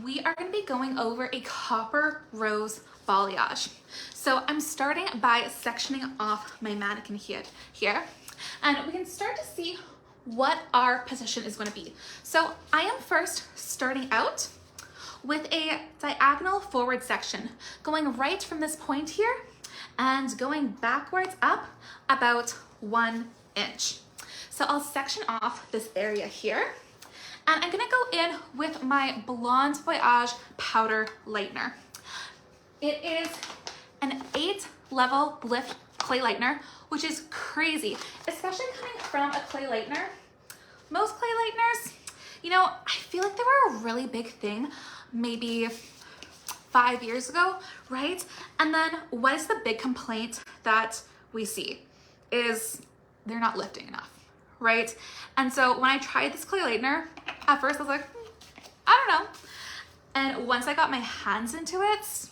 we are going to be going over a copper rose balayage. So I'm starting by sectioning off my mannequin here, and we can start to see what our position is going to be. So I am first starting out with a diagonal forward section, going right from this point here and going backwards up about 1 inch. So I'll section off this area here, and I'm gonna go in with my Balayage powder lightener. It is an 8-level lift clay lightener, which is crazy, especially coming from a clay lightener. Most clay lighteners, you know, I feel like they were a really big thing maybe 5 years ago, right? And then what is the big complaint that we see is they're not lifting enough, right? And so when I tried this clay lightener, at first I was like, I don't know. And once I got my hands into it,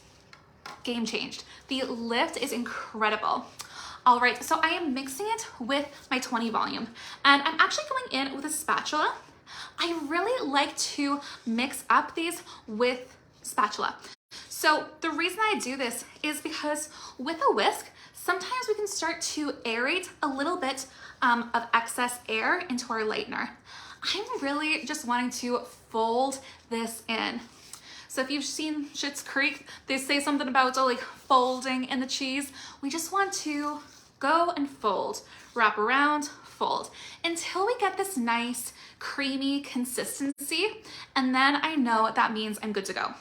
game changed. The lift is incredible. All right, so I am mixing it with my 20 volume, and I'm actually going in with a spatula. I really like to mix up these with spatula. So the reason I do this is because with a whisk, sometimes we can start to aerate a little bit of excess air into our lightener. I'm really just wanting to fold this in. So if you've seen Schitt's Creek, they say something about like folding in the cheese. We just want to go and fold, wrap around, fold, until we get this nice creamy consistency. And then I know that means I'm good to go.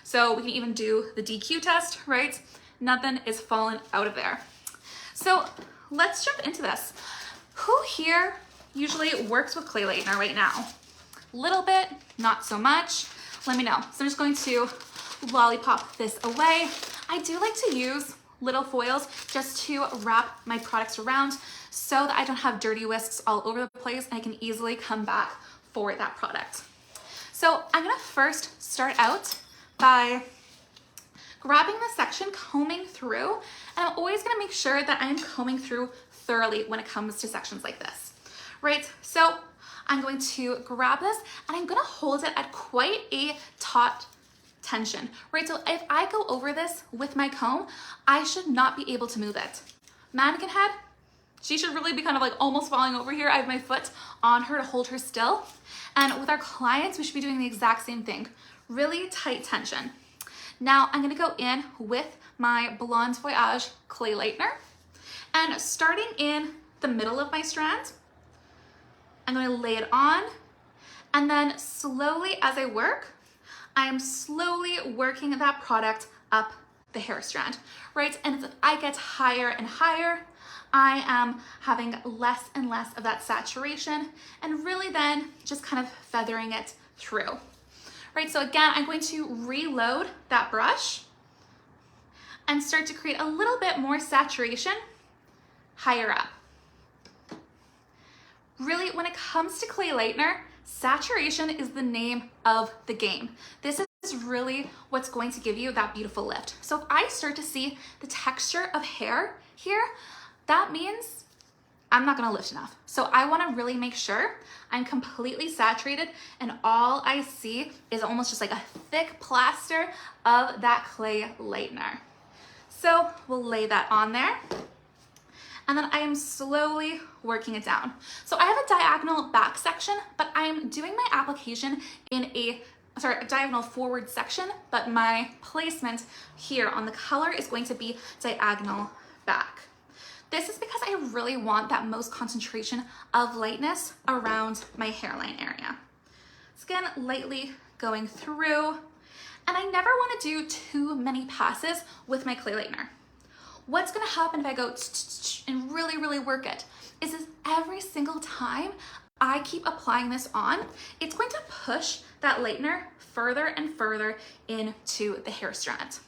So we can even do the DQ test, right? Nothing is falling out of there. So let's jump into this. Who here usually works with clay lightener right now? Little bit, not so much. Let me know. So I'm just going to lollipop this away. I do like to use little foils just to wrap my products around so that I don't have dirty whisks all over the place and I can easily come back for that product. So I'm gonna first start out by grabbing the section, combing through, and I'm always gonna make sure that I'm combing through thoroughly when it comes to sections like this, right? So I'm going to grab this and I'm gonna hold it at quite a taut tension, right? So if I go over this with my comb, I should not be able to move it. Mannequin head, she should really be kind of like almost falling over here. I have my foot on her to hold her still. And with our clients, we should be doing the exact same thing. Really tight tension. Now I'm gonna go in with my Balayage clay lightener, and starting in the middle of my strand, I'm gonna lay it on, and then slowly as I work, I am slowly working that product up the hair strand, right? And as I get higher and higher, I am having less and less of that saturation, and really then just kind of feathering it through, right? So again, I'm going to reload that brush and start to create a little bit more saturation higher up. Really, when it comes to clay lightener, saturation is the name of the game. This is really what's going to give you that beautiful lift. So if I start to see the texture of hair here, that means I'm not gonna lift enough. So I wanna really make sure I'm completely saturated and all I see is almost just like a thick plaster of that clay lightener. So we'll lay that on there. And then I am slowly working it down. So I have a diagonal back section, but I'm doing my application in a diagonal forward section, but my placement here on the color is going to be diagonal back. This is because I really want that most concentration of lightness around my hairline area. So again, lightly going through, and I never want to do too many passes with my clay lightener. What's gonna happen if I go and really work it is every single time I keep applying this on, it's going to push that lightener further and further into the hair strand.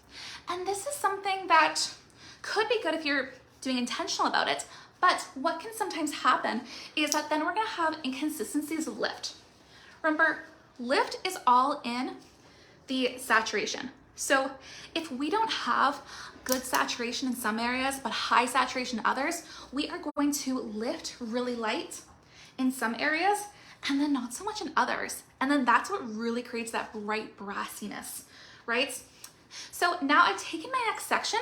And this is something that could be good if you're doing intentional about it, but what can sometimes happen is that then we're gonna have inconsistencies of lift. Remember, lift is all in the saturation. So if we don't have good saturation in some areas, but high saturation in others, we are going to lift really light in some areas and then not so much in others. And then that's what really creates that bright brassiness, right? So now I've taken my next section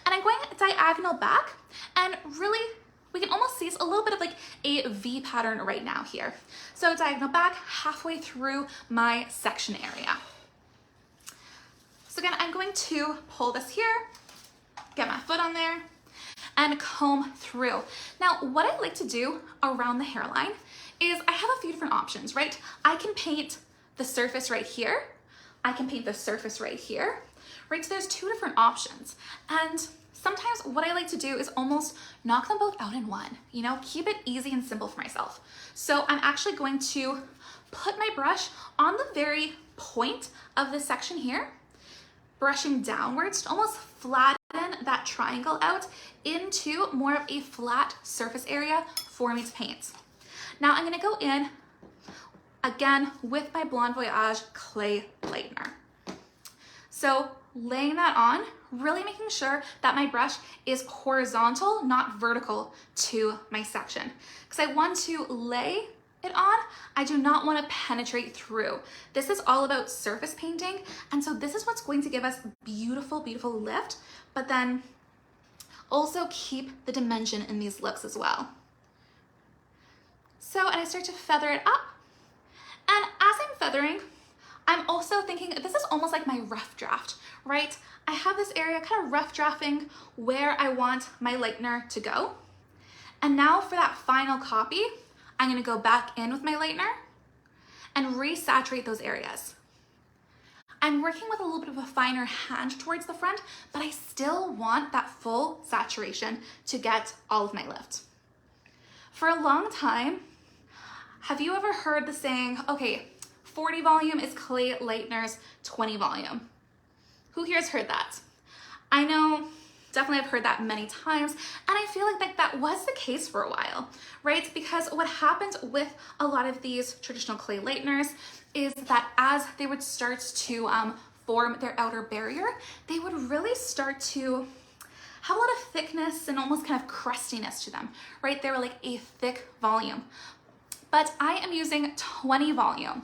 and I'm going diagonal back, and really we can almost see it's a little bit of like a V pattern right now here. So diagonal back halfway through my section area. So again, I'm going to pull this here, get my foot on there, and comb through. Now, what I like to do around the hairline is I have a few different options, right? I can paint the surface right here. I can paint the surface right here, right? So there's two different options. And sometimes what I like to do is almost knock them both out in one, you know, keep it easy and simple for myself. So I'm actually going to put my brush on the very point of this section here, brushing downwards to almost flatten that triangle out into more of a flat surface area for me to paint. Now I'm gonna go in again with my Blonde Voyage clay lightener. So laying that on, really making sure that my brush is horizontal, not vertical to my section. Because I want to lay it on, I do not want to penetrate through. This is all about surface painting, and so this is what's going to give us beautiful, beautiful lift, but then also keep the dimension in these looks as well. So, and I start to feather it up, and as I'm feathering, I'm also thinking, this is almost like my rough draft, right? I have this area kind of rough drafting where I want my lightener to go. And now for that final copy, I'm gonna go back in with my lightener and resaturate those areas. I'm working with a little bit of a finer hand towards the front, but I still want that full saturation to get all of my lift. For a long time, have you ever heard the saying, okay, 40 volume is clay lightener's 20 volume? Who here has heard that? I know, definitely I've heard that many times, and I feel like that was the case for a while, right? Because what happened with a lot of these traditional clay lighteners is that as they would start to form their outer barrier, they would really start to have a lot of thickness and almost kind of crustiness to them, right? They were like a thick volume. But I am using 20 volume.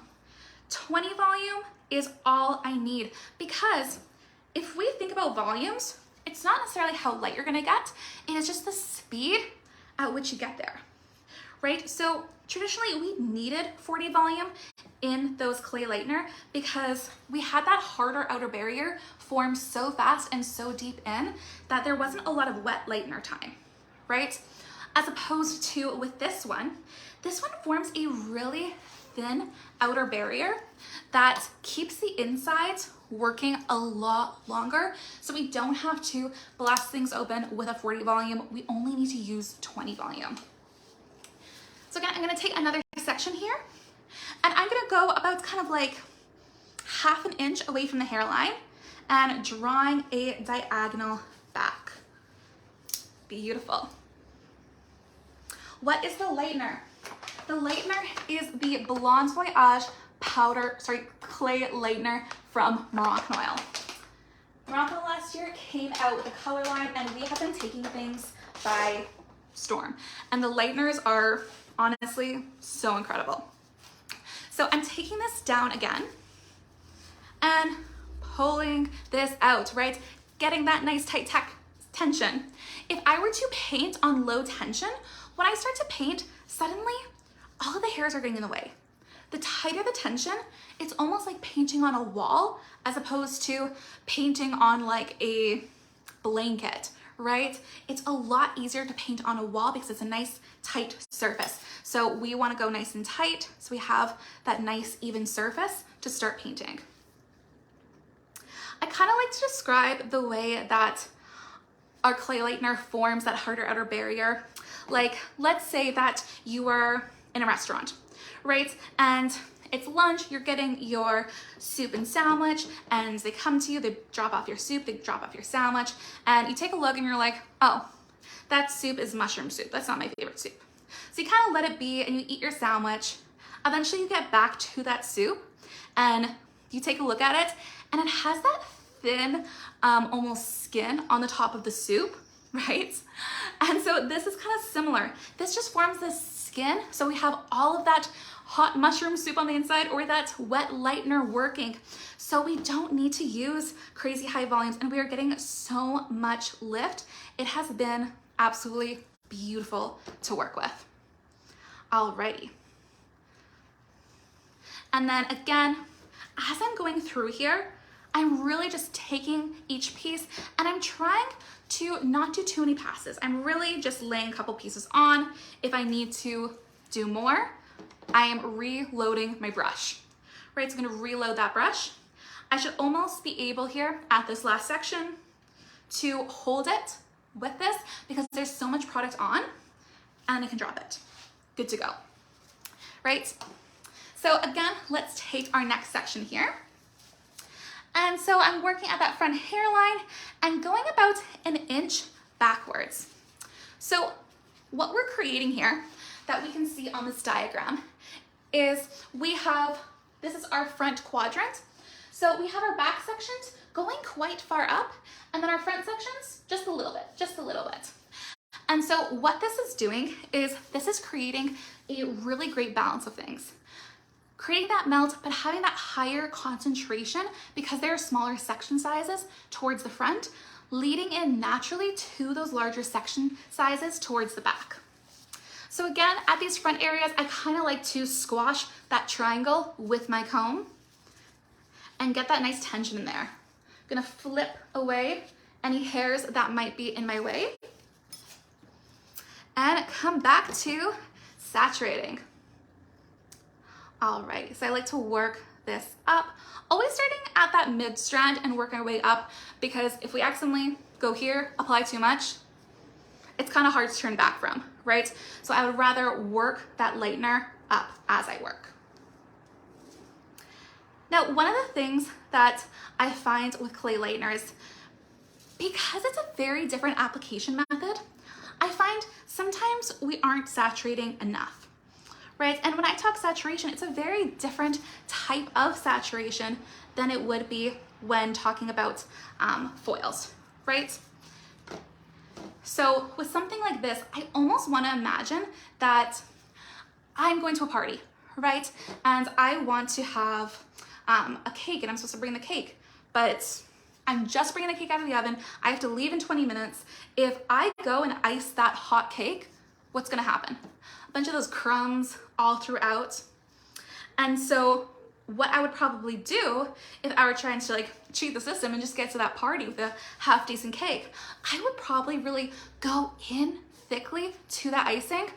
20 volume is all I need, because if we think about volumes, it's not necessarily how light you're gonna get, it is just the speed at which you get there, right? So traditionally we needed 40 volume in those clay lightener because we had that harder outer barrier form so fast and so deep in that there wasn't a lot of wet lightener time, right? As opposed to with this one forms a really thin outer barrier that keeps the insides working a lot longer, so we don't have to blast things open with a 40 volume. We only need to use 20 volume. So again, I'm gonna take another section here, and I'm gonna go about kind of like half an inch away from the hairline and drawing a diagonal back. Beautiful. What is the lightener? The lightener is the Blonde Voyage clay lightener from Moroccan Oil. Moroccan Oil last year came out with a color line, and we have been taking things by storm. And the lighteners are honestly so incredible. So I'm taking this down again and pulling this out, right? Getting that nice tight tension. If I were to paint on low tension, when I start to paint, suddenly all of the hairs are getting in the way. The tighter the tension, it's almost like painting on a wall as opposed to painting on like a blanket, right? It's a lot easier to paint on a wall because it's a nice tight surface. So we want to go nice and tight so we have that nice even surface to start painting. I kind of like to describe the way that our clay lightener forms that harder outer barrier. Like, let's say that you are in a restaurant, right? And it's lunch, you're getting your soup and sandwich, and they come to you, they drop off your soup, they drop off your sandwich, and you take a look and you're like, oh, that soup is mushroom soup. That's not my favorite soup. So you kind of let it be and you eat your sandwich. Eventually you get back to that soup and you take a look at it, and it has that thin, almost skin on the top of the soup, right? And so this is kind of similar. This just forms this skin. So we have all of that hot mushroom soup on the inside or that wet lightener working. So we don't need to use crazy high volumes and we are getting so much lift. It has been absolutely beautiful to work with. Alrighty. And then again, as I'm going through here, I'm really just taking each piece and I'm trying to not do too many passes. I'm really just laying a couple pieces on. If I need to do more, I am reloading my brush, right? So I'm gonna reload that brush. I should almost be able here at this last section to hold it with this because there's so much product on and I can drop it. Good to go, right? So again, let's take our next section here. And so I'm working at that front hairline and going about an inch backwards. So what we're creating here that we can see on this diagram is this is our front quadrant. So we have our back sections going quite far up and then our front sections just a little bit. And so what this is doing is this is creating a really great balance of things. Creating that melt, but having that higher concentration because there are smaller section sizes towards the front, leading in naturally to those larger section sizes towards the back. So again, at these front areas, I kind of like to squash that triangle with my comb and get that nice tension in there. I'm gonna flip away any hairs that might be in my way and come back to saturating. Alright, so I like to work this up, always starting at that mid strand and work our way up because if we accidentally go here, apply too much, it's kind of hard to turn back from, right? So I would rather work that lightener up as I work. Now, one of the things that I find with clay lighteners, because it's a very different application method, I find sometimes we aren't saturating enough. Right? And when I talk saturation, it's a very different type of saturation than it would be when talking about foils, right? So with something like this, I almost want to imagine that I'm going to a party, right? And I want to have a cake and I'm supposed to bring the cake, but I'm just bringing the cake out of the oven. I have to leave in 20 minutes. If I go and ice that hot cake, what's going to happen? A bunch of those crumbs all throughout. And so what I would probably do if I were trying to like cheat the system and just get to that party with a half decent cake, I would probably really go in thickly to that icing,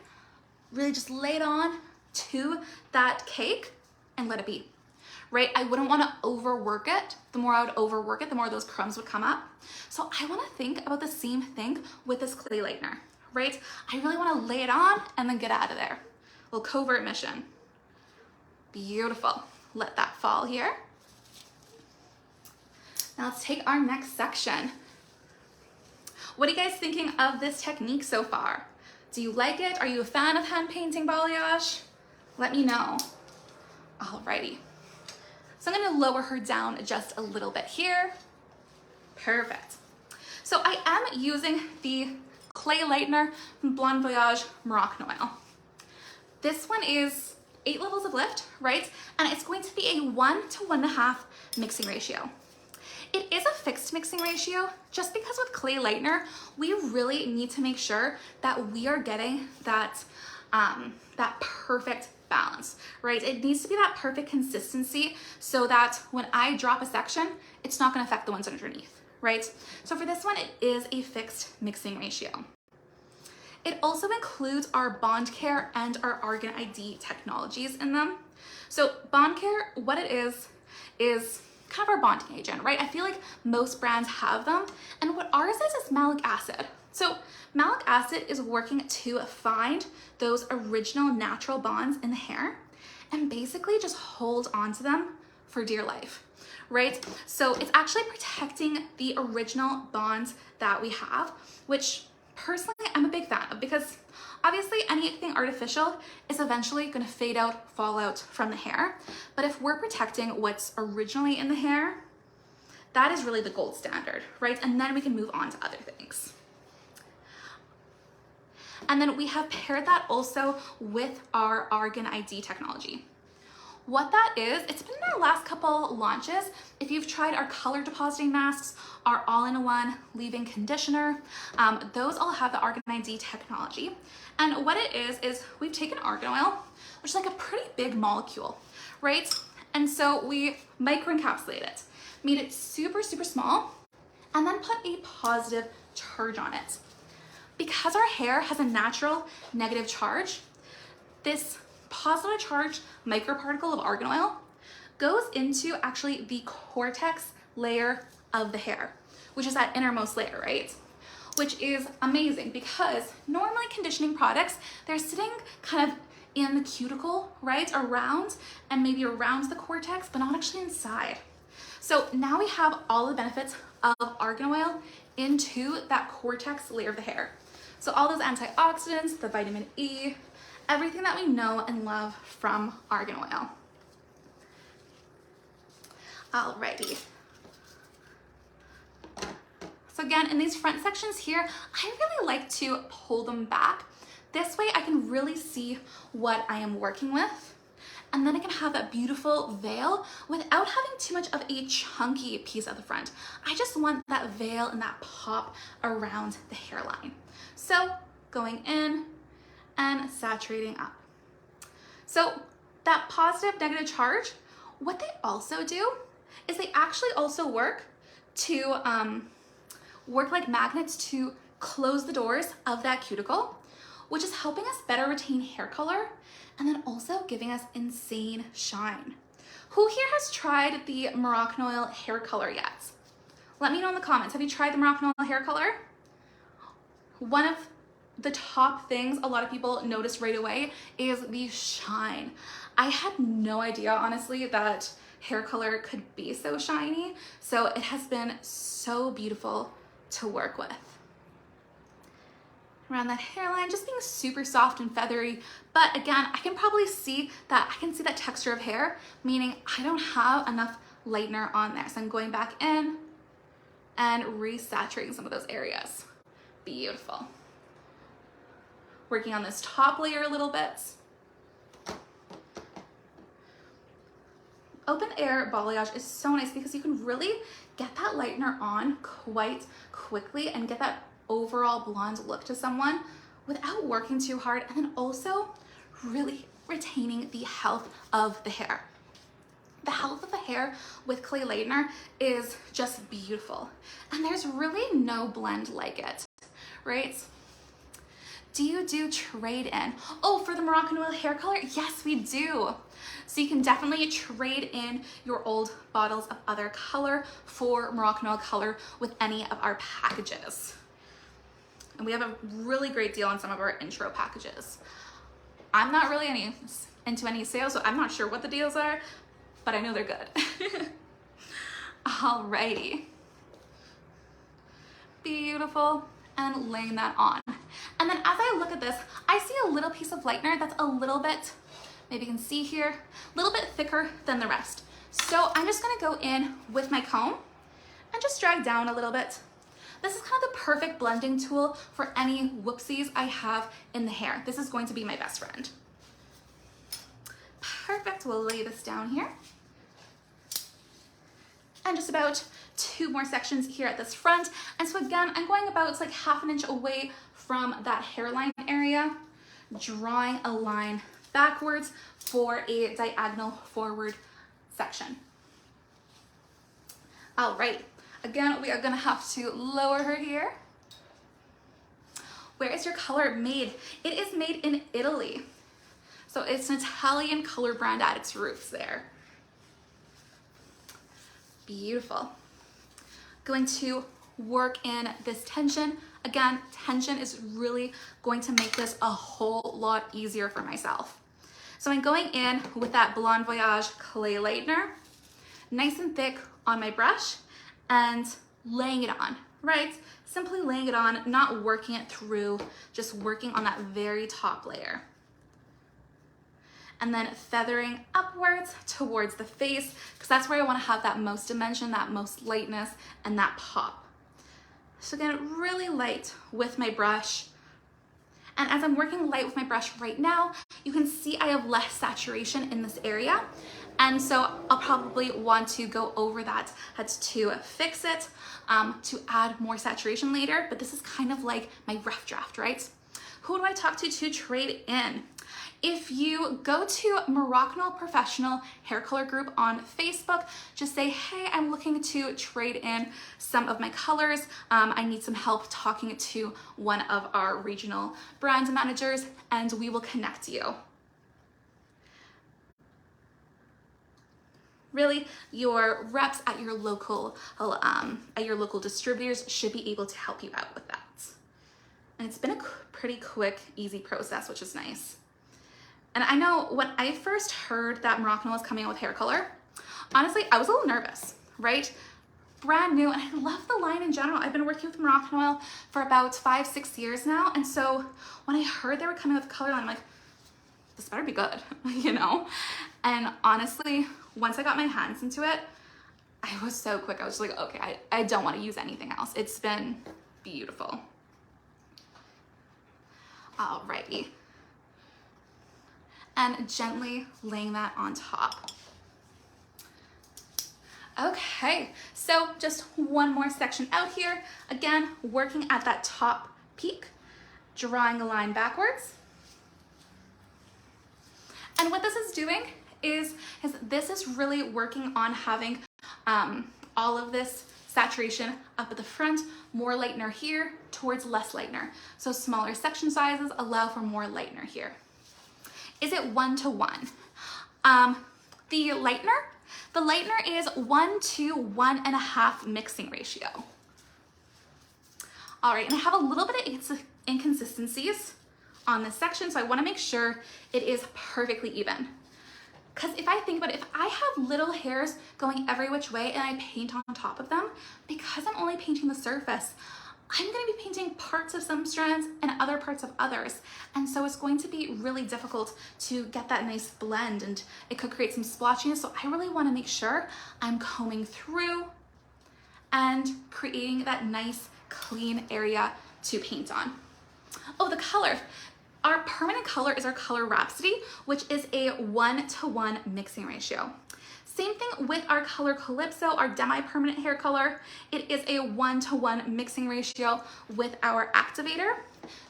really just lay it on to that cake and let it be, right? I wouldn't want to overwork it. The more I would overwork it, the more those crumbs would come up. So I want to think about the same thing with this clay lightener, right? I really want to lay it on and then get out of there. A little covert mission. Beautiful. Let that fall here. Now let's take our next section. What are you guys thinking of this technique so far? Do you like it? Are you a fan of hand painting balayage? Let me know. Alrighty. So I'm gonna lower her down just a little bit here. Perfect. So I am using the clay lightener from Blonde Voyage Moroccan Oil. This one is 8 levels of lift, right? And it's going to be a 1 to 1.5 mixing ratio. It is a fixed mixing ratio just because with clay lightener, we really need to make sure that we are getting that, that perfect balance, right? It needs to be that perfect consistency so that when I drop a section, it's not gonna affect the ones underneath, right? So for this one, it is a fixed mixing ratio. It also includes our Bond Care and our Argan ID technologies in them. So Bond Care, what it is kind of our bonding agent, right? I feel like most brands have them. And what ours is malic acid. So malic acid is working to find those original natural bonds in the hair and basically just hold on to them for dear life, right? So it's actually protecting the original bonds that we have, which personally I'm a big fan of because obviously anything artificial is eventually going to fade out, fall out from the hair. But if we're protecting what's originally in the hair, that is really the gold standard, right? And then we can move on to other things. And then we have paired that also with our Argan ID technology. What that is, it's been in our last couple launches. If you've tried our color depositing masks, our all-in-one leave-in conditioner, those all have the Argan ID technology. And what it is we've taken argan oil, which is like a pretty big molecule, right? And so we microencapsulate it, made it super, super small, and then put a positive charge on it. Because our hair has a natural negative charge, this positive charged microparticle of argan oil goes into actually the cortex layer of the hair, which is that innermost layer, right? Which is amazing because normally conditioning products, they're sitting kind of in the cuticle, right? Around and maybe around the cortex, but not actually inside. So now we have all the benefits of argan oil into that cortex layer of the hair. So all those antioxidants, the vitamin E, everything that we know and love from argan oil. Alrighty. So again, in these front sections here, I really like to pull them back. This way I can really see what I am working with. And then I can have that beautiful veil without having too much of a chunky piece at the front. I just want that veil and that pop around the hairline. So going in and saturating up. So that positive negative charge, what they also do is they actually also work to work like magnets to close the doors of that cuticle, which is helping us better retain hair color and then also giving us insane shine. Who here has tried the Moroccan oil hair color yet? Let me know in the comments. Have you tried the Moroccan oil hair color? One of the top things a lot of people notice right away is the shine. I had no idea, honestly, that hair color could be so shiny. So it has been so beautiful to work with. Around that hairline, just being super soft and feathery. But again, I can probably see that, I can see that texture of hair, meaning I don't have enough lightener on there. So I'm going back in and resaturating some of those areas. Beautiful. Working on this top layer a little bit. Open air balayage is so nice because you can really get that lightener on quite quickly and get that overall blonde look to someone without working too hard, and then also really retaining the health of the hair. The health of the hair with clay lightener is just beautiful, and there's really no blend like it, right? Do you do trade in? Oh, for the Moroccan oil hair color? Yes, we do. So you can definitely trade in your old bottles of other color for Moroccan oil color with any of our packages. And we have a really great deal on some of our intro packages. I'm not really into any sales, so I'm not sure what the deals are, but I know they're good. Alrighty. Beautiful. And laying that on. And then as I look at this, I see a little piece of lightener that's a little bit, maybe you can see here, a little bit thicker than the rest. So I'm just gonna go in with my comb and just drag down a little bit. This is kind of the perfect blending tool for any whoopsies I have in the hair. This is going to be my best friend. Perfect, we'll lay this down here. And just about 2 more sections here at this front. And so again, I'm going about like 1/2 inch away from that hairline area, drawing a line backwards for a diagonal forward section. All right, again, we are gonna have to lower her here. Where is your color made? It is made in Italy. So it's an Italian color brand at its roots there. Beautiful. Going to work in this tension. Again, tension is really going to make this a whole lot easier for myself. So I'm going in with that Blonde Voyage clay lightener, nice and thick on my brush, and laying it on, right? Simply laying it on, not working it through, just working on that very top layer. And then feathering upwards towards the face, because that's where I want to have that most dimension, that most lightness, and that pop. So again, really light with my brush. And as I'm working light with my brush right now, you can see I have less saturation in this area. And so I'll probably want to go over that to fix it, to add more saturation later. But this is kind of like my rough draft, right? Who do I talk to trade in? If you go to Moroccanol Professional Hair Color Group on Facebook, just say, hey, I'm looking to trade in some of my colors. I need some help talking to one of our regional brand managers, and we will connect you. Really, your reps at your local distributors should be able to help you out with that. And it's been a pretty quick, easy process, which is nice. And I know when I first heard that Moroccanol was coming out with hair color, honestly, I was a little nervous, right? Brand new, and I love the line in general. I've been working with Moroccanol for about 5-6 years now. And so when I heard they were coming with a color line, I'm like, this better be good, you know? And honestly, once I got my hands into it, I was so quick. I was just like, okay, I don't want to use anything else. It's been beautiful. Alrighty. And gently laying that on top. Okay, so just one more section out here. Again, working at that top peak, drawing a line backwards. And what this is doing is this is really working on having all of this saturation up at the front, more lightener here towards less lightener. So smaller section sizes allow for more lightener here. Is it 1-to-1? The lightener is 1 to 1.5 mixing ratio. All right, and I have a little bit of inconsistencies on this section, so I want to make sure it is perfectly even. Because if I think about it, if I have little hairs going every which way and I paint on top of them, because I'm only painting the surface, I'm going to be painting parts of some strands and other parts of others. And so it's going to be really difficult to get that nice blend, and it could create some splotchiness. So I really want to make sure I'm combing through and creating that nice clean area to paint on. Oh, the color. Our permanent color is our color Rhapsody, which is a 1-to-1 mixing ratio. Same thing with our color Calypso, our demi-permanent hair color. It is a 1-to-1 mixing ratio with our activator.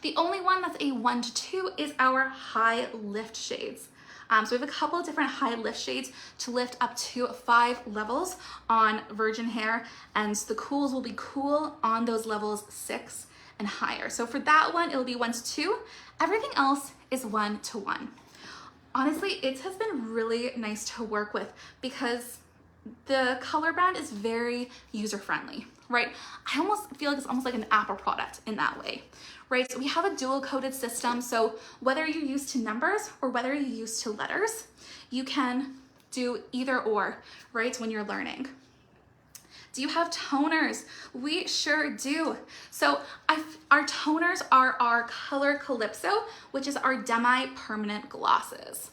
The only one that's a 1-to-2 is our high lift shades. So we have a couple of different high lift shades to lift up to 5 levels on virgin hair, and the cools will be cool on those levels 6 and higher. So for that one, it'll be 1-to-2. Everything else is 1-to-1. Honestly, it has been really nice to work with because the color brand is very user-friendly, right? I almost feel like it's almost like an Apple product in that way, right? So we have a dual coded system. So whether you're used to numbers or whether you're used to letters, you can do either or, right, when you're learning. Do you have toners? We sure do. So our toners are our color Calypso, which is our demi-permanent glosses.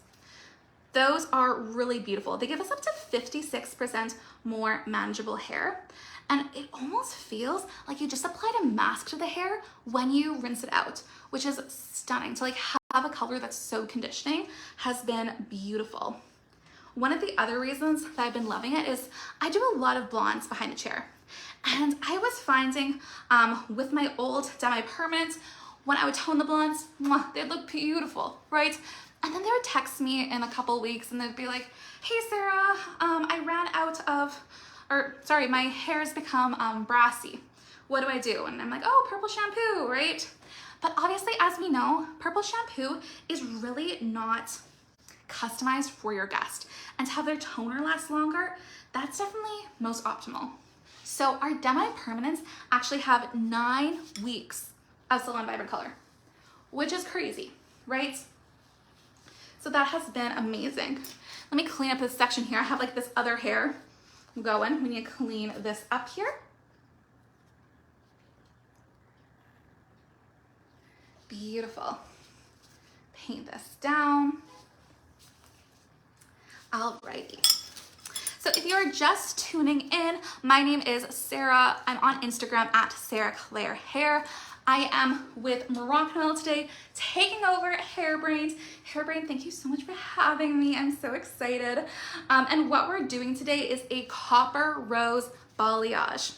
Those are really beautiful. They give us up to 56% more manageable hair. And it almost feels like you just applied a mask to the hair when you rinse it out, which is stunning. To like have a color that's so conditioning has been beautiful. One of the other reasons that I've been loving it is I do a lot of blondes behind the chair. And I was finding with my old demi-permanents, when I would tone the blondes, they'd look beautiful, right? And then they would text me in a couple weeks and they'd be like, hey Sarah, I ran out of, my hair's become brassy. What do I do? And I'm like, oh, purple shampoo, right? But obviously, as we know, purple shampoo is really not customized for your guest, and to have their toner last longer, that's definitely most optimal. So our demi-permanents actually have 9 weeks of Salon Vibrant Color, which is crazy, right? So that has been amazing. Let me clean up this section here. I have like this other hair going. We need to clean this up here. Beautiful. Paint this down. Alrighty. So if you're just tuning in, my name is Sarah. I'm on Instagram at Sarah Claire Hair. I am with Moroccan Oil today, taking over Hairbrained. Hairbrained, thank you so much for having me. I'm so excited. And what we're doing today is a copper rose balayage.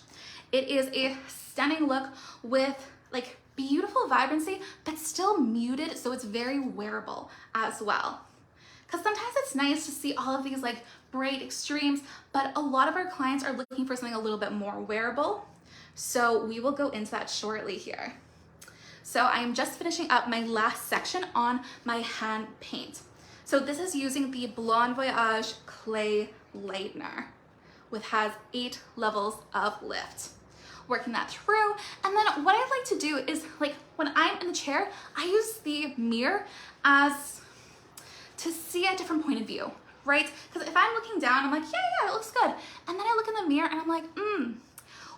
It is a stunning look with like beautiful vibrancy, but still muted, so it's very wearable as well. Because sometimes it's nice to see all of these like bright extremes, but a lot of our clients are looking for something a little bit more wearable. So we will go into that shortly here. So I'm just finishing up my last section on my hand paint. So this is using the Balayage clay lightener, which has 8 levels of lift. Working that through, and then what I like to do is, like, when I'm in the chair, I use the mirror as to see a different point of view, right? Because if I'm looking down, I'm like, yeah, it looks good. And then I look in the mirror and I'm like,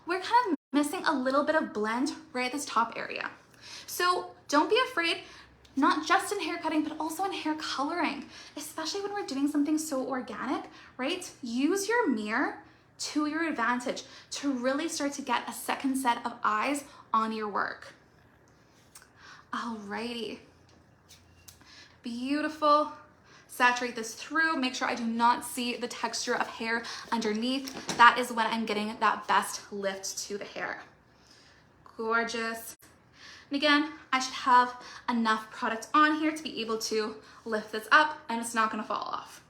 we're kind of missing a little bit of blend right at this top area. So don't be afraid, not just in hair cutting, but also in hair coloring, especially when we're doing something so organic, right? Use your mirror to your advantage to really start to get a second set of eyes on your work. Alrighty. Beautiful. Saturate this through. Make sure I do not see the texture of hair underneath. That is when I'm getting that best lift to the hair. Gorgeous. And again, I should have enough product on here to be able to lift this up, and it's not gonna fall off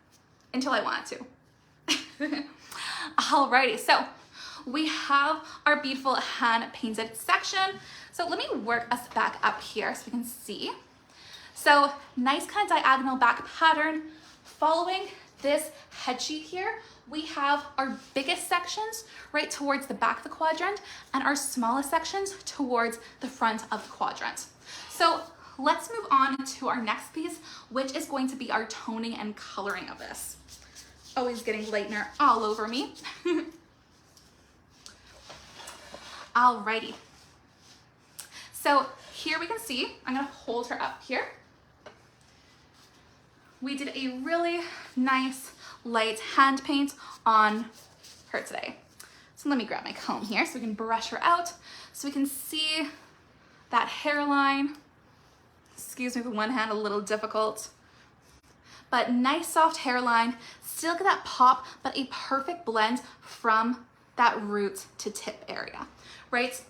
until I want it to. Alrighty, so we have our beautiful hand painted section. So let me work us back up here so we can see. So nice kind of diagonal back pattern. Following this head sheet here, we have our biggest sections right towards the back of the quadrant and our smallest sections towards the front of the quadrant. So let's move on to our next piece, which is going to be our toning and coloring of this. Always getting lightener all over me. Alrighty. So here we can see, I'm gonna hold her up here. We did a really nice light hand paint on her today. So let me grab my comb here so we can brush her out so we can see that hairline. Excuse me, with one hand, a little difficult. But nice soft hairline, still get that pop, but a perfect blend from that root to tip area, right?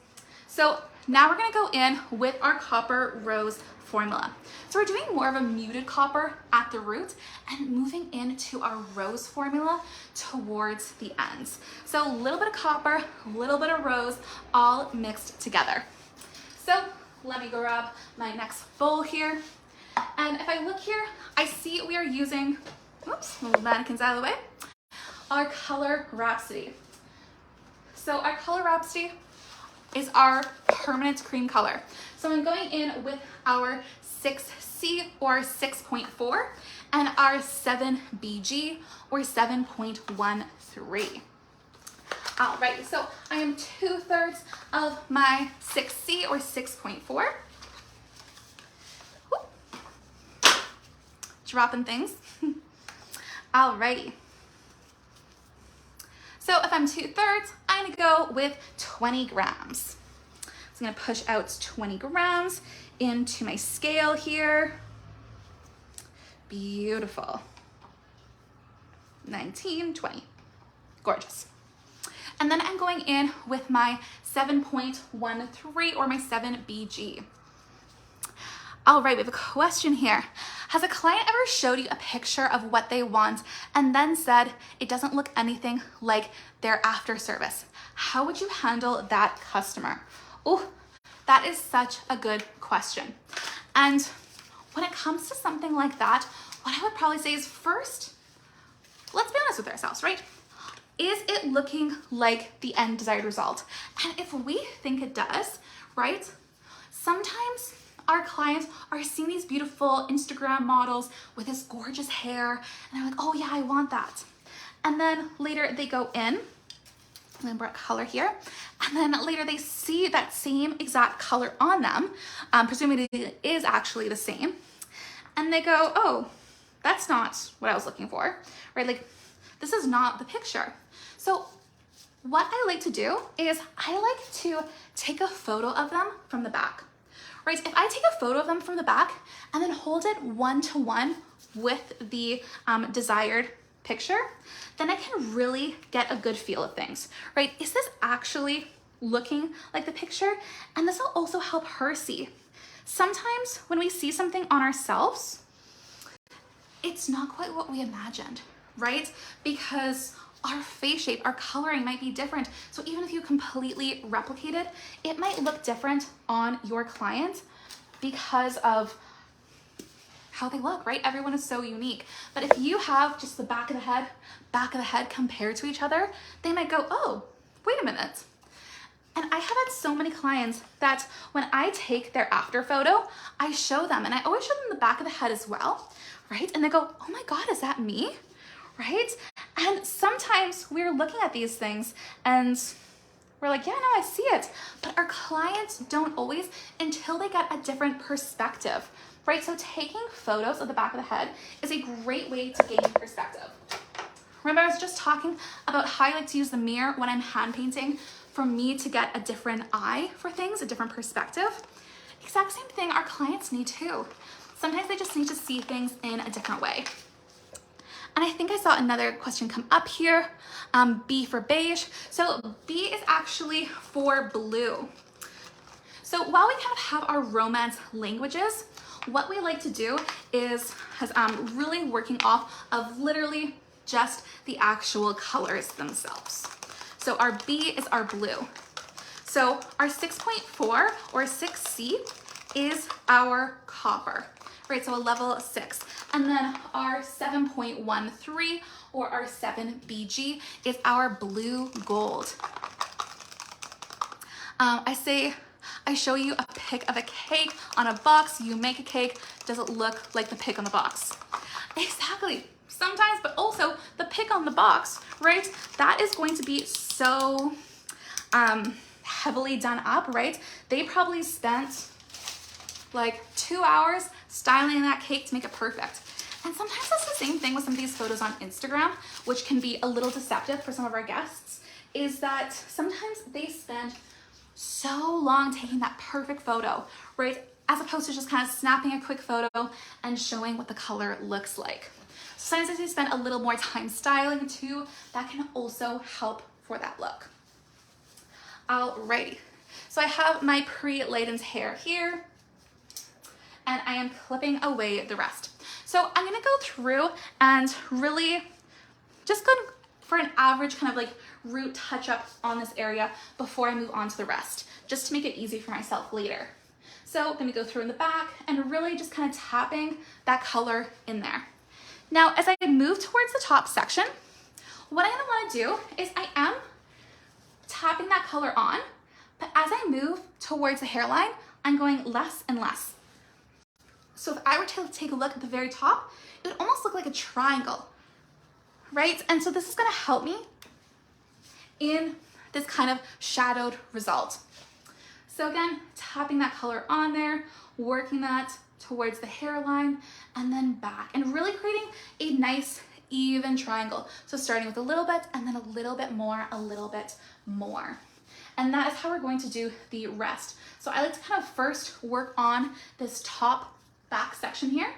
So now we're gonna go in with our copper rose formula. So we're doing more of a muted copper at the root and moving into our rose formula towards the ends. So a little bit of copper, a little bit of rose, all mixed together. So let me grab my next bowl here. And if I look here, I see we are using, oops, move mannequins out of the way, our Color Rhapsody. So our Color Rhapsody is our permanent cream color. So I'm going in with our 6C or 6.4 and our 7BG or 7.13. All right, so I am 2/3 of my 6C or 6.4. Dropping things. Alrighty. So if I'm 2/3, I'm gonna go with 20 grams. So I'm gonna push out 20 grams into my scale here. Beautiful. 19, 20. Gorgeous. And then I'm going in with my 7.13 or my 7BG. All right, we have a question here. Has a client ever showed you a picture of what they want and then said it doesn't look anything like their after service? How would you handle that customer? Oh, that is such a good question. And when it comes to something like that, what I would probably say is first, let's be honest with ourselves, right? Is it looking like the end desired result? And if we think it does, right? Sometimes our clients are seeing these beautiful Instagram models with this gorgeous hair and they're like, oh yeah, I want that. And then later they go in, Lambert color here, and then later they see that same exact color on them, presumably it is actually the same, and they go, oh, that's not what I was looking for, right? Like, this is not the picture. So what I like to do is I like to take a photo of them from the back, right? If I take a photo of them from the back and then hold it one-to-one with the desired picture, then I can really get a good feel of things, right? Is this actually looking like the picture? And this will also help her see. Sometimes when we see something on ourselves, it's not quite what we imagined, right? Because our face shape, our coloring might be different. So even if you completely replicate it, it might look different on your client because of how they look, right? Everyone is so unique. But if you have just the back of the head compared to each other, they might go, oh, wait a minute. And I have had so many clients that when I take their after photo, I show them, and I always show them the back of the head as well, right? And they go, oh my God, is that me? Right? And sometimes we're looking at these things and we're like, yeah, no, I see it. But our clients don't always until they get a different perspective, right? So taking photos of the back of the head is a great way to gain perspective. Remember, I was just talking about how I like to use the mirror when I'm hand painting for me to get a different eye for things, a different perspective. Exact same thing our clients need too. Sometimes they just need to see things in a different way. And I think I saw another question come up here, B for beige. So B is actually for blue. So while we kind of have our romance languages, what we like to do is really working off of literally just the actual colors themselves. So our B is our blue. So our 6.4 or 6C is our copper, right? So a level 6. And then our 7.13 or our 7BG is our blue gold. I show you a pic of a cake on a box, you make a cake, does it look like the pic on the box? Exactly, sometimes, but also the pic on the box, right? That is going to be so heavily done up, right? They probably spent like 2 hours styling that cake to make it perfect. And sometimes that's the same thing with some of these photos on Instagram, which can be a little deceptive for some of our guests, is that sometimes they spend so long taking that perfect photo, right? As opposed to just kind of snapping a quick photo and showing what the color looks like. So sometimes they spend a little more time styling too. That can also help for that look. Alrighty, so I have my pre-Layden's hair here, and I am clipping away the rest. So I'm gonna go through and really just go for an average kind of like root touch up on this area before I move on to the rest, just to make it easy for myself later. So I'm gonna go through in the back and really just kind of tapping that color in there. Now, as I move towards the top section, what I'm gonna wanna do is I am tapping that color on, but as I move towards the hairline, I'm going less and less. So if I were to take a look at the very top, it would almost look like a triangle, right? And so this is gonna help me in this kind of shadowed result. So again, tapping that color on there, working that towards the hairline and then back, and really creating a nice even triangle. So starting with a little bit and then a little bit more, a little bit more. And that is how we're going to do the rest. So I like to kind of first work on this top back section here,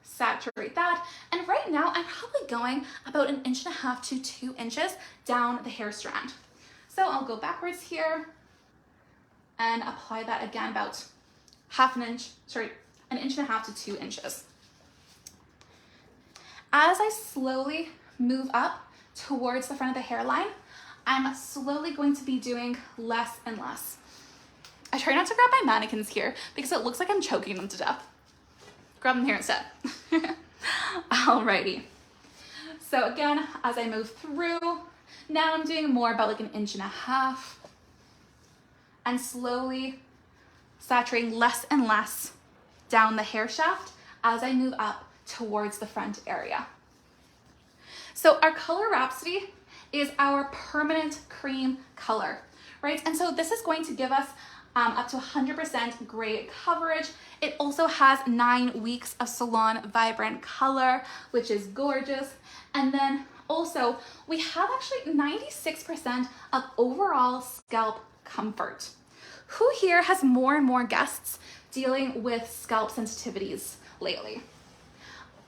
saturate that. And right now I'm probably going about 1.5 inches to 2 inches down the hair strand. So I'll go backwards here and apply that again about 1.5 inch to 2 inches. As I slowly move up towards the front of the hairline, I'm slowly going to be doing less and less. I try not to grab my mannequins here because it looks like I'm choking them to death. Grab them here instead. Alrighty. So again, as I move through, now I'm doing more about like 1.5 inches and slowly saturating less and less down the hair shaft as I move up towards the front area. So our Color Rhapsody is our permanent cream color, right? And so this is going to give us up to 100% gray coverage. It also has 9 weeks of salon vibrant color, which is gorgeous. And then Also, we have actually 96% of overall scalp comfort. Who here has more and more guests dealing with scalp sensitivities lately?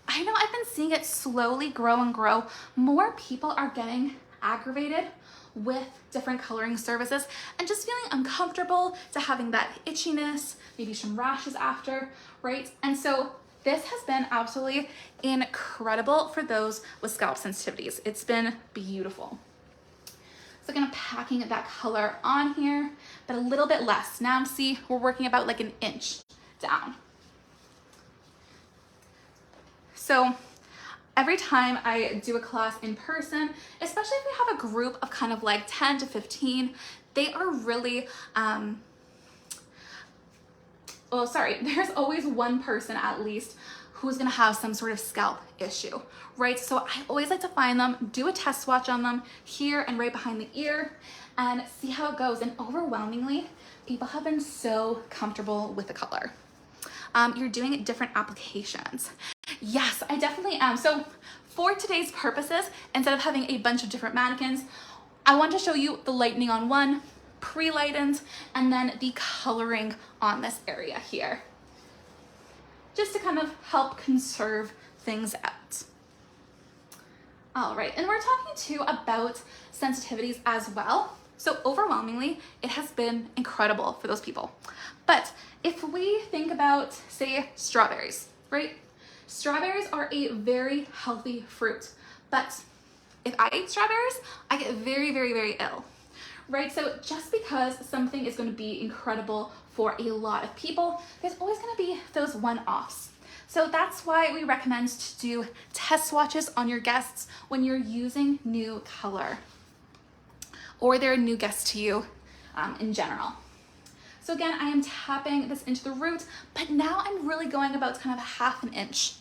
I know I've been seeing it slowly grow and grow. More people are getting aggravated with different coloring services and just feeling uncomfortable to having that itchiness, maybe some rashes after, right? And so this has been absolutely incredible for those with scalp sensitivities. It's been beautiful. So again, I'm packing that color on here, but a little bit less. Now see, we're working about like an inch down. So every time I do a class in person, especially if we have a group of kind of like 10 to 15, they are really, there's always one person at least who's gonna have some sort of scalp issue, right? So I always like to find them, do a test swatch on them here and right behind the ear and see how it goes. And overwhelmingly, people have been so comfortable with the color. You're doing different applications. Yes, I definitely am. So for today's purposes, instead of having a bunch of different mannequins, I want to show you the lightening on one, pre-lightened, and then the coloring on this area here, just to kind of help conserve things out. All right, and we're talking too about sensitivities as well. So overwhelmingly, it has been incredible for those people. But if we think about, say, strawberries, right? Strawberries are a very healthy fruit, but if I eat strawberries, I get very, very, very ill, right? So just because something is going to be incredible for a lot of people, there's always going to be those one-offs. So that's why we recommend to do test swatches on your guests when you're using new color or they're a new guest to you in general. So again, I am tapping this into the root, but now I'm really going about kind of half an inch.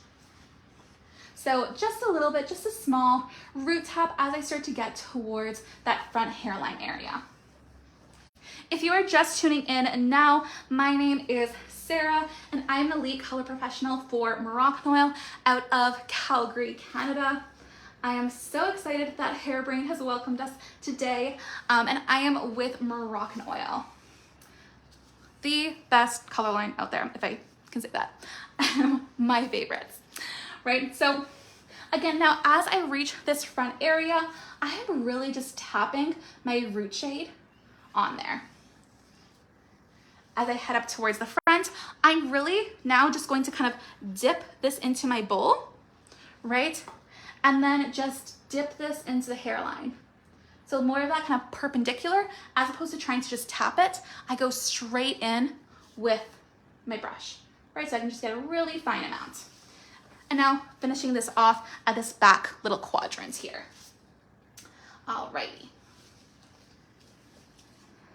So just a little bit, just a small root tap as I start to get towards that front hairline area. If you are just tuning in now, my name is Sarah and I'm an elite color professional for Moroccan out of Calgary, Canada. I am so excited that Hairbrain has welcomed us today, and I am with Moroccan Oil. The best color line out there, if I can say that. My favorites, right? So again, now as I reach this front area, I am really just tapping my root shade on there. As I head up towards the front, I'm really now just going to kind of dip this into my bowl, right? And then just dip this into the hairline. So more of that kind of perpendicular, as opposed to trying to just tap it, I go straight in with my brush, right? So I can just get a really fine amount. And now finishing this off at this back little quadrant here. Alrighty.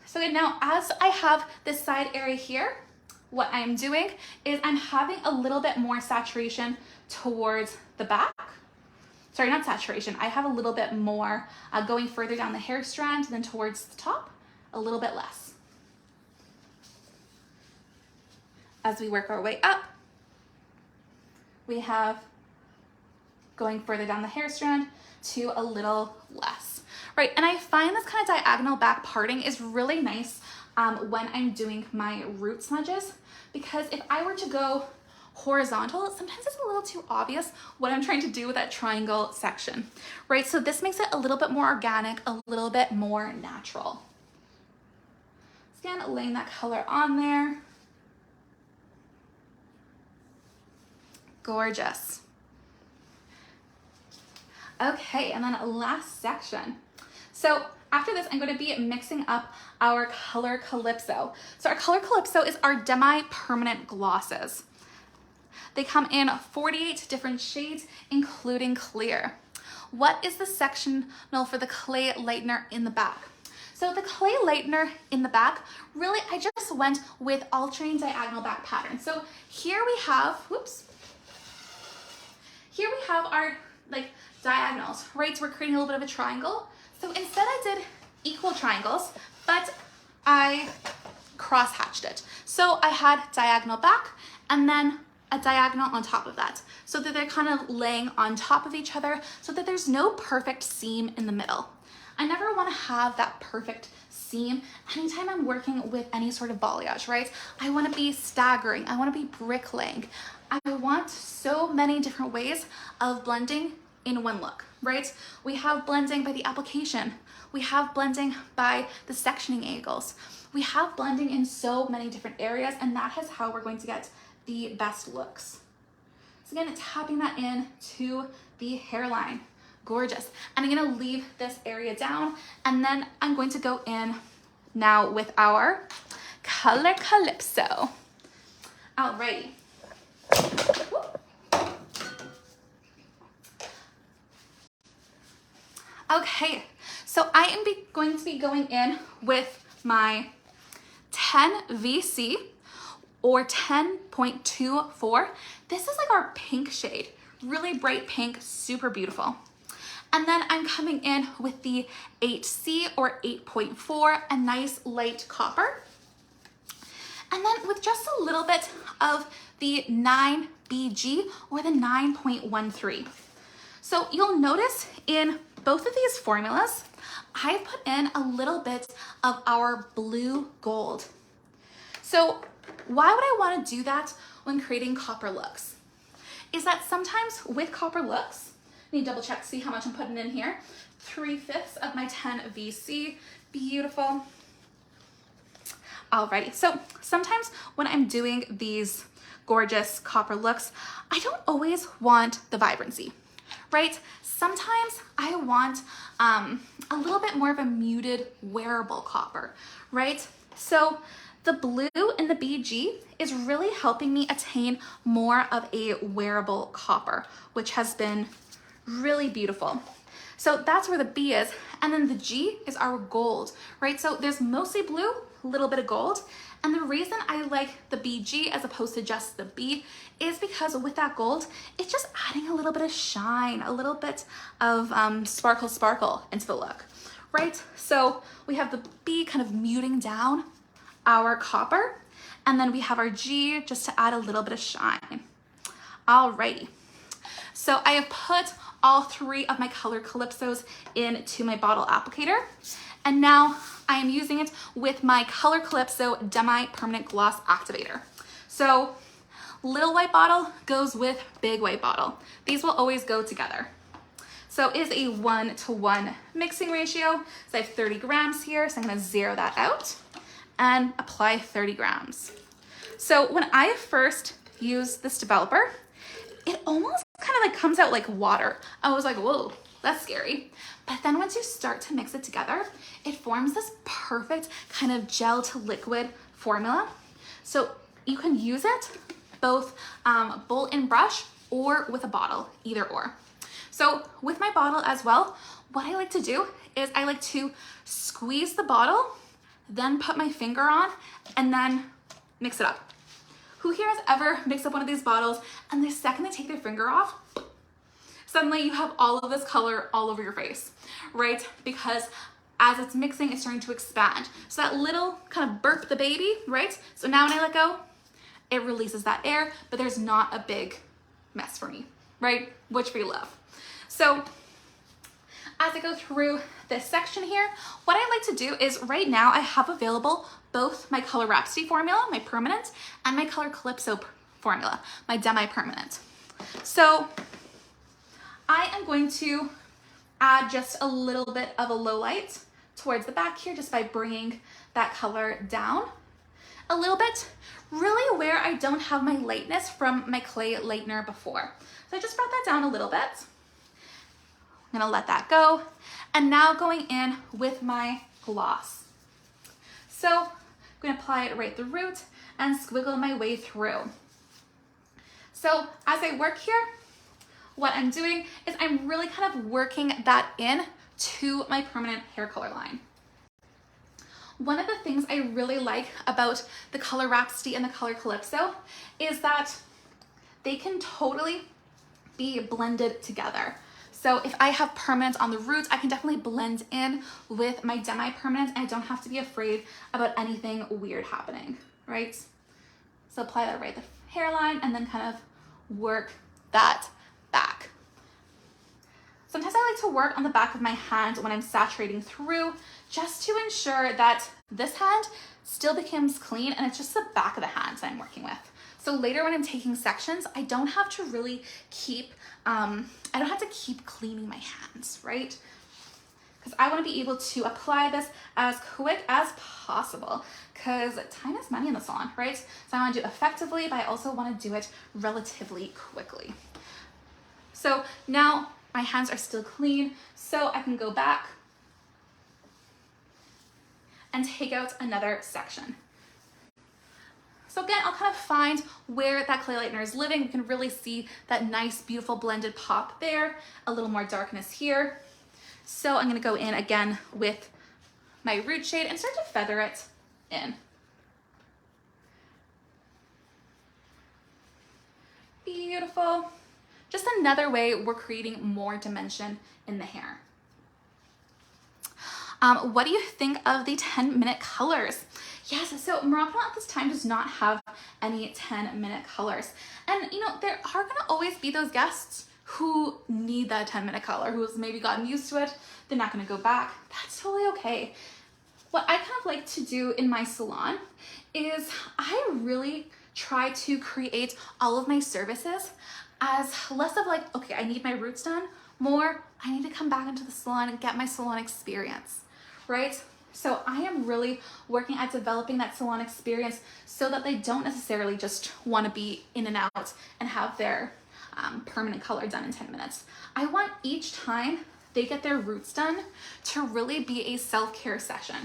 So now as I have this side area here, what I'm doing is I'm having a little bit more saturation towards the back. Sorry, not saturation. I have a little bit more going further down the hair strand than towards the top, a little bit less. As we work our way up, we have going further down the hair strand to a little less, right? And I find this kind of diagonal back parting is really nice when I'm doing my root smudges, because if I were to go horizontal, sometimes it's a little too obvious what I'm trying to do with that triangle section, right? So this makes it a little bit more organic, a little bit more natural. Again, laying that color on there. Gorgeous. Okay, and then last section. So after this, I'm going to be mixing up our color Calypso. So our color Calypso is our demi-permanent glosses. They come in 48 different shades, including clear. What is the sectional for the clay lightener in the back? So the clay lightener in the back, really, I just went with alternating diagonal back patterns. So here we have, here we have our like diagonals, right? So we're creating a little bit of a triangle. So instead I did equal triangles, but I cross hatched it. So I had diagonal back and then a diagonal on top of that so that they're kind of laying on top of each other so that there's no perfect seam in the middle. I never want to have that perfect seam anytime I'm working with any sort of balayage, right? I want to be staggering. I want to be bricklaying. I want so many different ways of blending in one look, right? We have blending by the application. We have blending by the sectioning angles. We have blending in so many different areas, and that is how we're going to get the best looks. So again, tapping that in to the hairline. Gorgeous. And I'm gonna leave this area down, and then I'm going to go in now with our color calypso. Alrighty. Okay, so I am going to be going in with my 10 VC or 10.24. This is like our pink shade, really bright pink, super beautiful. And then I'm coming in with the 8C or 8.4, a nice light copper. And then with just a little bit of the 9BG or the 9.13. So you'll notice in both of these formulas, I put in a little bit of our blue gold. So why would I want to do that when creating copper looks? Is that sometimes with copper looks, let me double check to see how much I'm putting in here. 3/5 of my 10 VC, beautiful. Alrighty, so sometimes when I'm doing these gorgeous copper looks, I don't always want the vibrancy, right? Sometimes I want a little bit more of a muted wearable copper, right? So the blue in the BG is really helping me attain more of a wearable copper, which has been really beautiful. So that's where the B is. And then the G is our gold, right? So there's mostly blue, a little bit of gold. And the reason I like the BG as opposed to just the B is because with that gold, it's just adding a little bit of shine, a little bit of sparkle into the look, right? So we have the B kind of muting down our copper, and then we have our G just to add a little bit of shine. Alrighty. So I have put all 3 of my color calypsos into my bottle applicator, and now I am using it with my Color Calypso Demi Permanent Gloss Activator. So little white bottle goes with big white bottle. These will always go together. So it is a 1-to-1 mixing ratio. So I have 30 grams here, so I'm gonna zero that out and apply 30 grams. So when I first used this developer, it almost kind of like comes out like water. I was like, whoa, that's scary. But then once you start to mix it together, it forms this perfect kind of gel to liquid formula. So you can use it both bolt and brush or with a bottle, either or. So with my bottle as well, what I like to do is I like to squeeze the bottle, then put my finger on, and then mix it up. Who here has ever mixed up one of these bottles and the second they take their finger off, suddenly you have all of this color all over your face, right? Because as it's mixing, it's starting to expand. So that little kind of burp the baby, right? So now when I let go, it releases that air, but there's not a big mess for me, right? Which we love. So as I go through this section here, what I like to do is right now I have available both my Color Rhapsody formula, my permanent, and my Color Calypso formula, my demi-permanent. So I am going to add just a little bit of a low light towards the back here just by bringing that color down a little bit, really where I don't have my lightness from my clay lightener before. So I just brought that down a little bit. I'm gonna let that go. And now going in with my gloss. So I'm gonna apply it right at the root and squiggle my way through. So as I work here, what I'm doing is I'm really kind of working that in to my permanent hair color line. One of the things I really like about the Color Rhapsody and the Color Calypso is that they can totally be blended together. So if I have permanent on the roots, I can definitely blend in with my demi-permanent and I don't have to be afraid about anything weird happening, right? So apply that right at the hairline and then kind of work that back. Sometimes I like to work on the back of my hand when I'm saturating through, just to ensure that this hand still becomes clean and it's just the back of the hand that I'm working with. So later when I'm taking sections, I don't have to really keep, I don't have to keep cleaning my hands, right? Because I want to be able to apply this as quick as possible, because time is money in the salon, right? So I want to do it effectively, but I also want to do it relatively quickly. So now my hands are still clean, so I can go back and take out another section. So again, I'll kind of find where that clay lightener is living. You can really see that nice, beautiful blended pop there, a little more darkness here. So I'm gonna go in again with my root shade and start to feather it in. Beautiful. Just another way we're creating more dimension in the hair. What do you think of the 10-minute colors? Yes, so Morocco at this time does not have any 10-minute colors. And you know, there are gonna always be those guests who need that 10-minute color, who's maybe gotten used to it, they're not gonna go back. That's totally okay. What I kind of like to do in my salon is I really try to create all of my services as less of like, okay, I need my roots done, more, I need to come back into the salon and get my salon experience, right? So I am really working at developing that salon experience so that they don't necessarily just want to be in and out and have their permanent color done in 10 minutes. I want each time they get their roots done to really be a self-care session.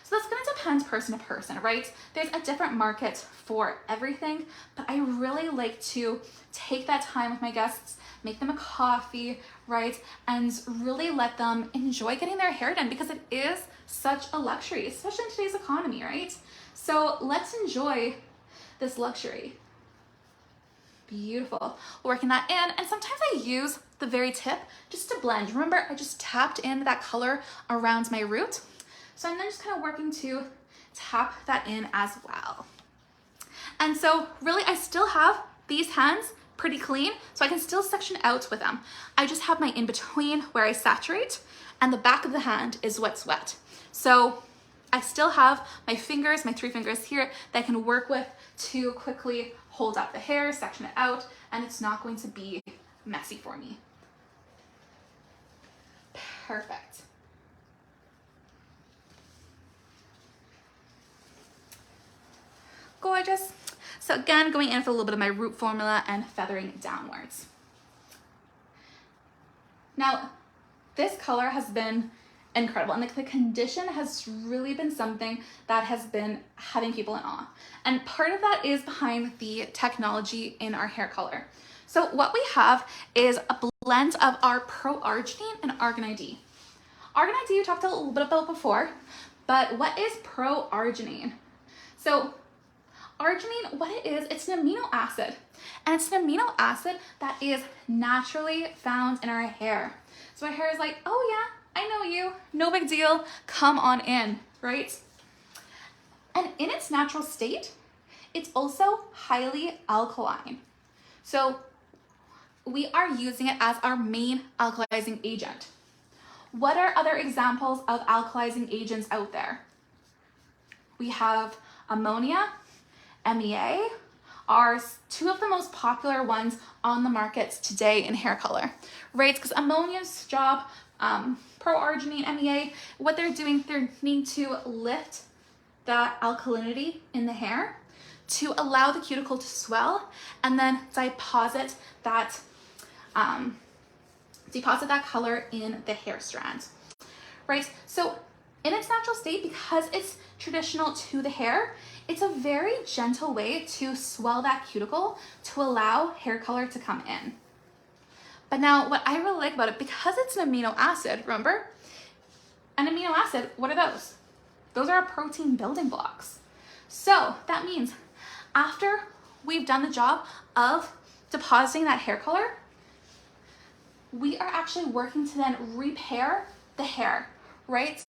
So that's going to depend person to person, right? There's a different market for everything, but I really like to take that time with my guests, make them a coffee, right? And really let them enjoy getting their hair done, because it is such a luxury, especially in today's economy, right? So let's enjoy this luxury. Beautiful. Working that in, and sometimes I use the very tip just to blend. Remember, I just tapped in that color around my root. So I'm then just kind of working to tap that in as well. And so really I still have these hands pretty clean, so I can still section out with them. I just have my in-between where I saturate, and the back of the hand is what's wet. So I still have my fingers, my 3 fingers here that I can work with to quickly hold up the hair, section it out, and it's not going to be messy for me. Perfect. Gorgeous. So again, going in with a little bit of my root formula and feathering downwards. Now, this color has been incredible, and the condition has really been something that has been having people in awe. And part of that is behind the technology in our hair color. So what we have is a blend of our pro-arginine and argan-ID. Argan-ID we talked a little bit about before, but what is pro-arginine? So arginine, what it is, it's an amino acid, and it's an amino acid that is naturally found in our hair. So our hair is like, oh yeah, I know you, no big deal, come on in, right? And in its natural state, it's also highly alkaline. So we are using it as our main alkalizing agent. What are other examples of alkalizing agents out there? We have ammonia, MEA are 2 of the most popular ones on the markets today in hair color, right? Because ammonia's job, pro-arginine, MEA, what they're doing, they need to lift that alkalinity in the hair to allow the cuticle to swell and then deposit that color in the hair strand, right? So in its natural state, because it's traditional to the hair, it's a very gentle way to swell that cuticle to allow hair color to come in. But now what I really like about it, because it's an amino acid, remember, an amino acid, what are those? Those are our protein building blocks. So that means after we've done the job of depositing that hair color, we are actually working to then repair the hair, right?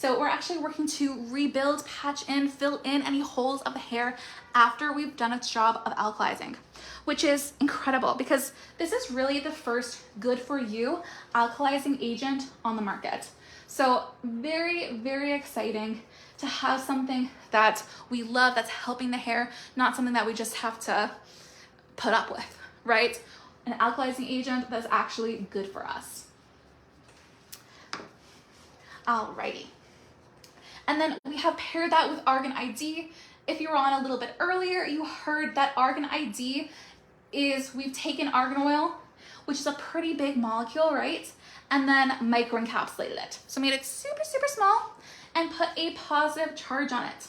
So we're actually working to rebuild, patch in, fill in any holes of the hair after we've done its job of alkalizing, which is incredible because this is really the first good for you alkalizing agent on the market. So very, very exciting to have something that we love that's helping the hair, not something that we just have to put up with, right? An alkalizing agent that's actually good for us. Alrighty. And then we have paired that with Argan ID. If you were on a little bit earlier, you heard that Argan ID is, we've taken argan oil, which is a pretty big molecule, right? And then microencapsulated it. So made it super, super small and put a positive charge on it.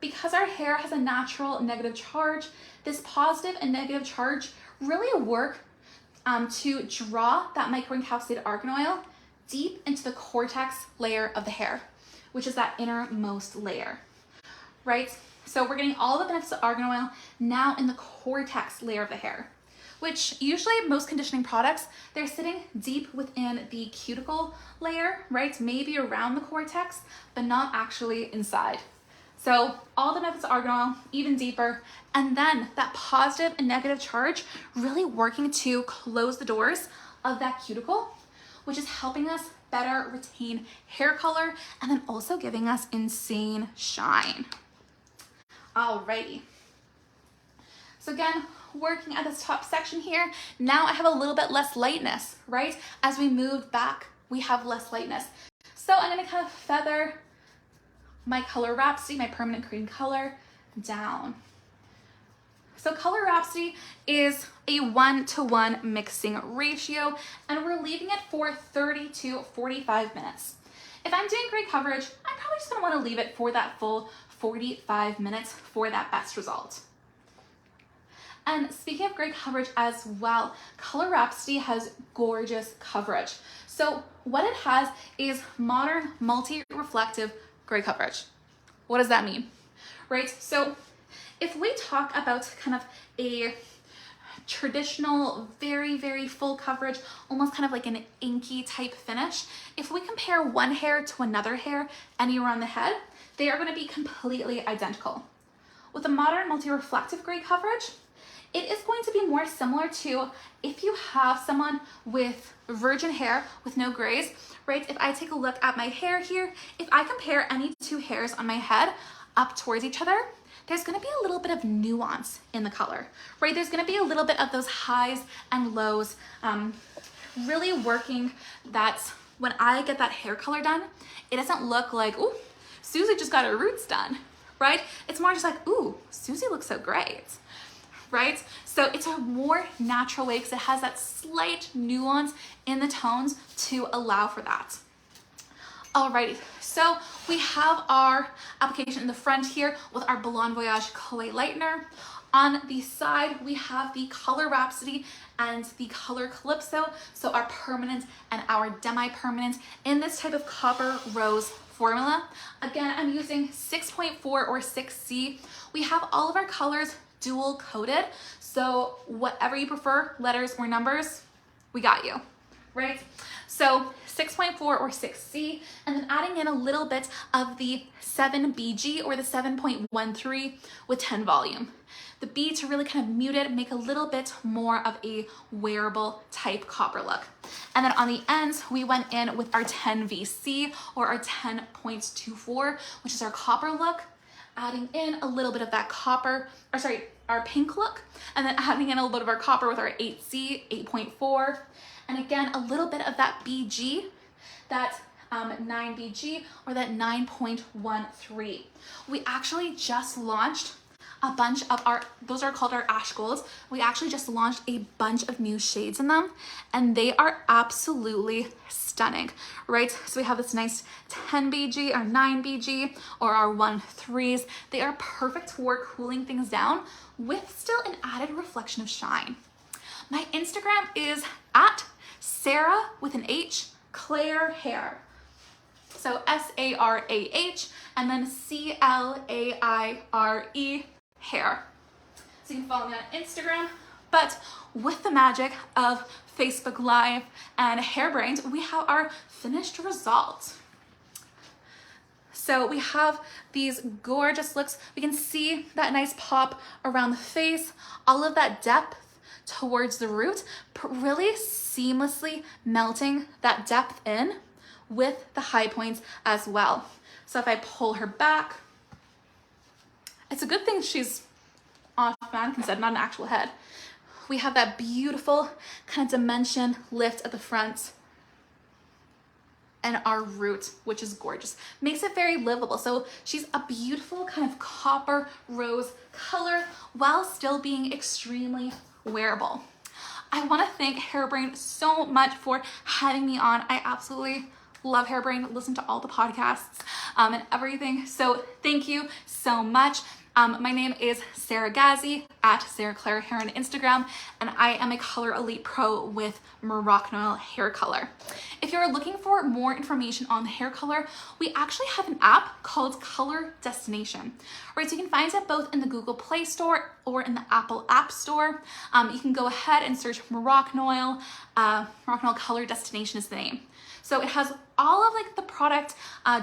Because our hair has a natural negative charge, this positive and negative charge really work to draw that microencapsulated argan oil deep into the cortex layer of the hair, which is that innermost layer, right? So we're getting all the benefits of argan oil now in the cortex layer of the hair, which usually most conditioning products, they're sitting deep within the cuticle layer, right? Maybe around the cortex, but not actually inside. So all the benefits of argan oil, even deeper, and then that positive and negative charge really working to close the doors of that cuticle, which is helping us better retain hair color and then also giving us insane shine. Alrighty. So again, working at this top section here, now I have a little bit less lightness, right? As we move back, we have less lightness. So I'm gonna kind of feather my Color Rhapsody, my permanent cream color, down. So Color Rhapsody is a 1-to-1 mixing ratio, and we're leaving it for 30 to 45 minutes. If I'm doing great coverage, I'm probably just gonna wanna leave it for that full 45 minutes for that best result. And speaking of great coverage as well, Color Rhapsody has gorgeous coverage. So what it has is modern multi-reflective gray coverage. What does that mean? Right? So if we talk about kind of a traditional, very, very full coverage, almost kind of like an inky type finish, if we compare one hair to another hair anywhere on the head, they are going to be completely identical. With the modern multi-reflective gray coverage, it is going to be more similar to if you have someone with virgin hair with no grays, right? If I take a look at my hair here, if I compare any two hairs on my head up towards each other, there's gonna be a little bit of nuance in the color, right? There's gonna be a little bit of those highs and lows, really working that when I get that hair color done, it doesn't look like, ooh, Susie just got her roots done, right? It's more just like, ooh, Susie looks so great, right? So it's a more natural way because it has that slight nuance in the tones to allow for that. Alrighty, so we have our application in the front here with our Balayage Clay Lightener. On the side, we have the Color Rhapsody and the Color Calypso, so our permanent and our demi-permanent in this type of copper rose formula. Again, I'm using 6.4 or 6C. We have all of our colors dual coated, so whatever you prefer, letters or numbers, we got you, right? So 6.4 or 6C, and then adding in a little bit of the 7BG or the 7.13 with 10 volume. The B to really kind of mute it, make a little bit more of a wearable type copper look. And then on the ends, we went in with our 10VC or our 10.24, which is our copper look, adding in a little bit of that copper, or sorry, our pink look, and then adding in a little bit of our copper with our 8C, 8.4, and again, a little bit of that BG, that 9BG, or that 9.13. We actually just launched a bunch of our, those are called our ash golds. We actually just launched a bunch of new shades in them, and they are absolutely stunning, right? So we have this nice 10BG, our 9BG, or our 1.3s. They are perfect for cooling things down with still an added reflection of shine. My Instagram is at Sarah with an H, Claire Hair. So SARAH and then CLAIRE hair. So you can follow me on Instagram, but with the magic of Facebook Live and Hairbrained, we have our finished result. So we have these gorgeous looks. We can see that nice pop around the face, all of that depth towards the root, really seamlessly melting that depth in with the high points as well. So if I pull her back, it's a good thing she's off mannequin set, not an actual head. We have that beautiful kind of dimension lift at the front and our root, which is gorgeous. Makes it very livable. So she's a beautiful kind of copper rose color while still being extremely wearable. I want to thank Hairbrain so much for having me on. I absolutely love Hairbrain, listen to all the podcasts and everything. So thank you so much. My name is Sarah Ghazi at Sarah Claire Hair on Instagram, and I am a Color Elite Pro with Moroccan hair color. If you're looking for more information on hair color, we actually have an app called Color Destination. Right, so you can find it both in the Google Play Store or in the Apple App Store. You can go ahead and search Moroccan Oil. Moroccan Oil Color Destination is the name. So it has all of like the product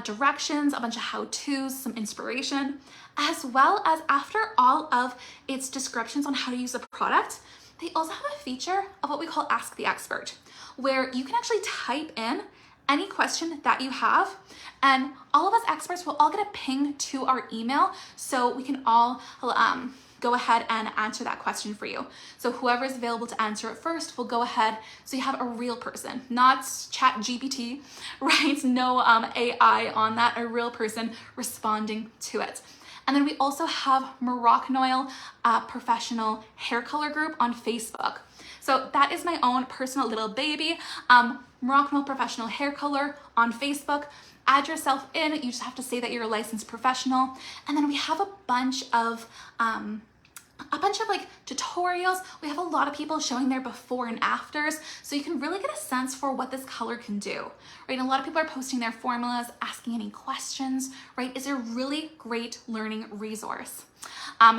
directions, a bunch of how-tos, some inspiration, as well as after all of its descriptions on how to use the product, they also have a feature of what we call Ask the Expert, where you can actually type in any question that you have, and all of us experts will all get a ping to our email so we can all go ahead and answer that question for you. So whoever is available to answer it first will go ahead, so you have a real person, not chat GPT, right? No AI on that, a real person responding to it. And then we also have Moroccan Oil Professional Hair Color Group on Facebook. So that is my own personal little baby, Moroccan Oil Professional Hair Color on Facebook. Add yourself in, you just have to say that you're a licensed professional. And then we have a bunch of like tutorials. We have a lot of people showing their before and afters, so you can really get a sense for what this color can do, right? And a lot of people are posting their formulas, asking any questions, right? It's a really great learning resource.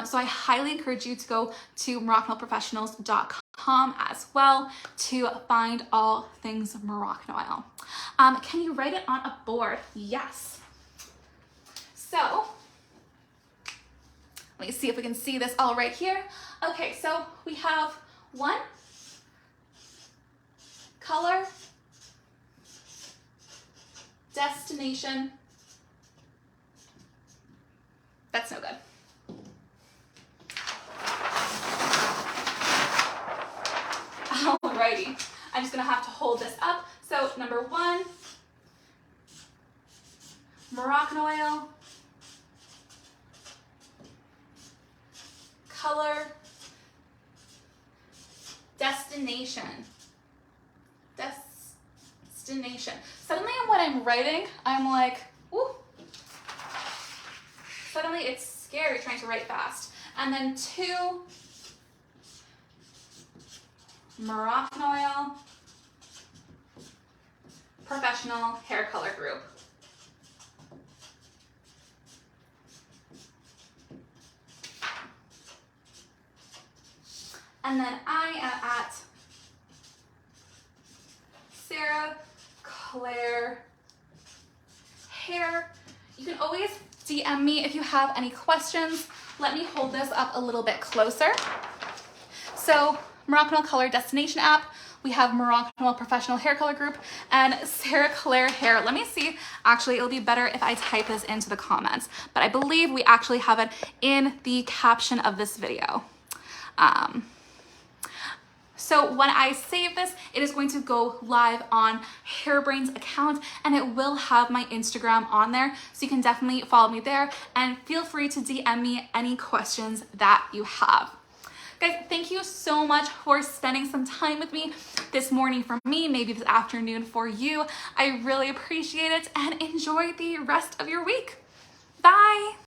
So I highly encourage you to go to moroccanprofessionals.com as well to find all things Moroccan oil. Can you write it on a board? Yes. So let me see if we can see this all right here. Okay, so we have one, color, destination. That's no good. Alrighty, I'm just gonna have to hold this up. So number one, Moroccan oil, color, destination. Destination. Suddenly when I'm writing, I'm like, woo. Suddenly it's scary trying to write fast. And then two, Moroccan Oil Professional Hair Color Group. And then I am at Sarah Claire Hair. You can always DM me if you have any questions. Let me hold this up a little bit closer. So Moroccan Oil Color Destination app, we have Moroccan Oil Professional Hair Color Group, and Sarah Claire Hair. Let me see, actually it'll be better if I type this into the comments, but I believe we actually have it in the caption of this video. So when I save this, it is going to go live on Hairbrain's account, and it will have my Instagram on there. So you can definitely follow me there, and feel free to DM me any questions that you have. Guys, thank you so much for spending some time with me this morning for me, maybe this afternoon for you. I really appreciate it, and enjoy the rest of your week.